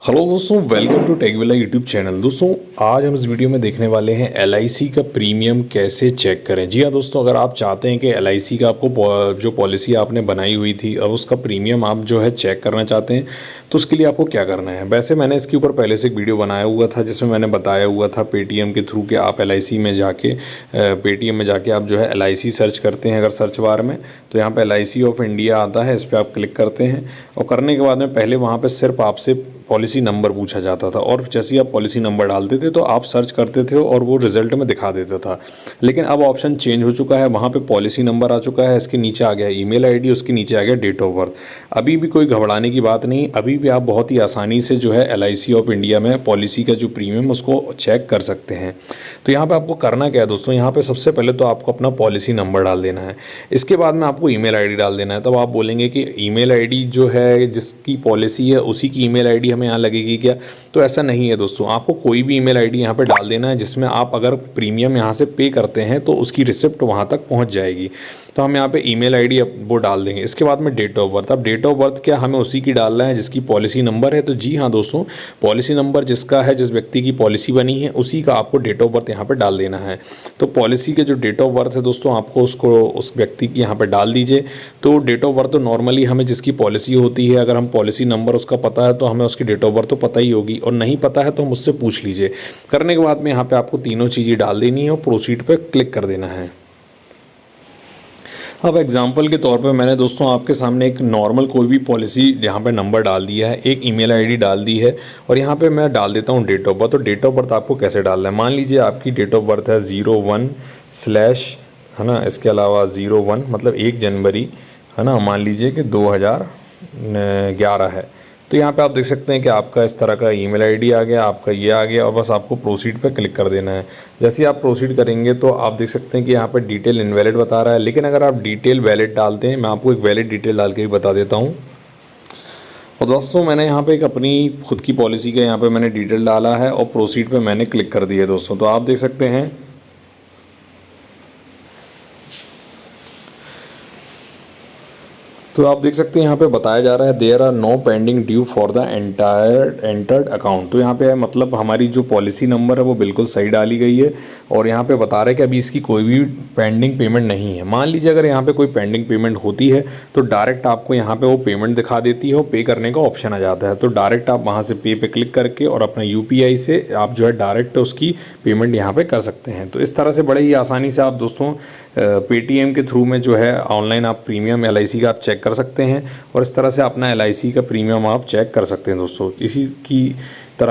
Hello दोस्तों, welcome to टेकविला YouTube channel. दोस्तों, आज हम इस वीडियो में देखने वाले हैं एलआईसी का प्रीमियम कैसे चेक करें। जी हाँ दोस्तों, अगर आप चाहते हैं कि एलआईसी का आपको जो पॉलिसी आपने बनाई हुई थी और उसका प्रीमियम आप जो है चेक करना चाहते हैं, तो उसके लिए आपको क्या करना है। वैसे मैंने इसके ऊपर पहले से एक वीडियो बनाया हुआ था जिसमें मैंने बताया हुआ था पेटीएम के थ्रू कि आप एलआईसी में जाके पेटीएम में जाके आप जो है एलआईसी सर्च करते हैं। अगर सर्च बार में तो यहाँ पर एलआईसी ऑफ इंडिया आता है, इस पर आप क्लिक करते हैं और करने के बाद में पहले वहाँ पर सिर्फ आपसे पॉलिसी नंबर पूछा जाता था और जैसे ही आप पॉलिसी नंबर डालते थे तो आप सर्च करते थे और वो रिजल्ट में दिखा देता था। लेकिन अब ऑप्शन चेंज हो चुका है, वहाँ पे पॉलिसी नंबर आ चुका है, इसके नीचे आ गया ईमेल आईडी, उसके नीचे आ गया डेट ऑफ बर्थ। अभी भी कोई घबराने की बात नहीं, अभी भी आप बहुत ही आसानी से जो है एलआईसी ऑफ इंडिया में पॉलिसी का जो प्रीमियम उसको चेक कर सकते हैं। तो यहाँ पर आपको करना क्या है दोस्तों, यहाँ पर सबसे पहले तो आपको अपना पॉलिसी नंबर डाल देना है। इसके बाद में आपको ईमेल आईडी डाल देना है। तब आप बोलेंगे कि ईमेल आईडी जो है जिसकी पॉलिसी है उसी की ईमेल आईडी हमें यहाँ लगेगी क्या, तो ऐसा नहीं है दोस्तों। आपको कोई भी ईमेल आईडी यहाँ पे डाल देना है जिसमें आप अगर प्रीमियम यहाँ से पे करते हैं तो उसकी रिसिप्ट वहाँ तक पहुँच जाएगी। तो हम यहाँ पे ईमेल आईडी वो डाल देंगे। इसके बाद में डेट ऑफ बर्थ। अब डेट ऑफ बर्थ क्या हमें उसी की डालना है जिसकी पॉलिसी नंबर है। तो जी हाँ दोस्तों, पॉलिसी नंबर जिसका है, जिस व्यक्ति की पॉलिसी बनी है उसी का आपको डेट ऑफ बर्थ यहाँ पर डाल देना है। तो पॉलिसी के जो डेट ऑफ बर्थ है दोस्तों, आपको उसको उस व्यक्ति की यहाँ पर डाल दीजिए। तो डेट ऑफ बर्थ तो नॉर्मली हमें जिसकी पॉलिसी होती है, अगर हम पॉलिसी नंबर उसका पता है तो हमें उसकी डेट ऑफ बर्थ तो पता ही होगी, और नहीं पता है तो हम उससे पूछ लीजिए। करने के बाद में यहाँ पे आपको तीनों चीज़ें डाल देनी है और प्रोसीड पे क्लिक कर देना है। अब एग्जांपल के तौर पे मैंने दोस्तों आपके सामने एक नॉर्मल कोई भी पॉलिसी यहाँ पे नंबर डाल दिया है, एक ईमेल आईडी डाल दी है और यहाँ पे मैं डाल देता हूँ डेट ऑफ बर्थ। तो डेट ऑफ बर्थ आपको कैसे डालना है, मान लीजिए आपकी डेट ऑफ बर्थ है 01 स्लैश, है ना, इसके अलावा 01 मतलब 1 जनवरी, है ना, मान लीजिए कि 2011 है। तो यहाँ पे आप देख सकते हैं कि आपका इस तरह का ईमेल आईडी आ गया, आपका ये आ गया और बस आपको प्रोसीड पे क्लिक कर देना है। जैसे ही आप प्रोसीड करेंगे तो आप देख सकते हैं कि यहाँ पे डिटेल इनवैलिड बता रहा है। लेकिन अगर आप डिटेल वैलिड डालते हैं, मैं आपको एक वैलिड डिटेल डाल के भी बता देता हूँ। और दोस्तों मैंने यहाँ पे एक अपनी खुद की पॉलिसी का यहाँ पे मैंने डिटेल डाला है और प्रोसीड पे मैंने क्लिक कर दिया है दोस्तों। तो आप देख सकते हैं आप देख सकते हैं यहाँ पे बताया जा रहा है there are no pending due for the entered account. तो यहाँ पे मतलब हमारी जो पॉलिसी नंबर है वो बिल्कुल सही डाली गई है और यहाँ पे बता रहा है कि अभी इसकी कोई भी पेंडिंग पेमेंट नहीं है। मान लीजिए अगर यहाँ पे कोई पेंडिंग पेमेंट होती है तो डायरेक्ट आपको यहाँ पे वो पेमेंट दिखा देती है और पे करने का ऑप्शन आ जाता है। तो डायरेक्ट आप वहाँ से पे क्लिक करके और अपना UPI से आप जो है डायरेक्ट उसकी पेमेंट यहाँ पर कर सकते हैं। तो इस तरह से बड़े ही आसानी से आप दोस्तों पेटीएम के थ्रू में जो है ऑनलाइन आप प्रीमियम एलआईसी का आप चेक कर सकते हैं और इस तरह से अपना एलआईसी का प्रीमियम आप चेक कर सकते हैं दोस्तों। इसी की तरह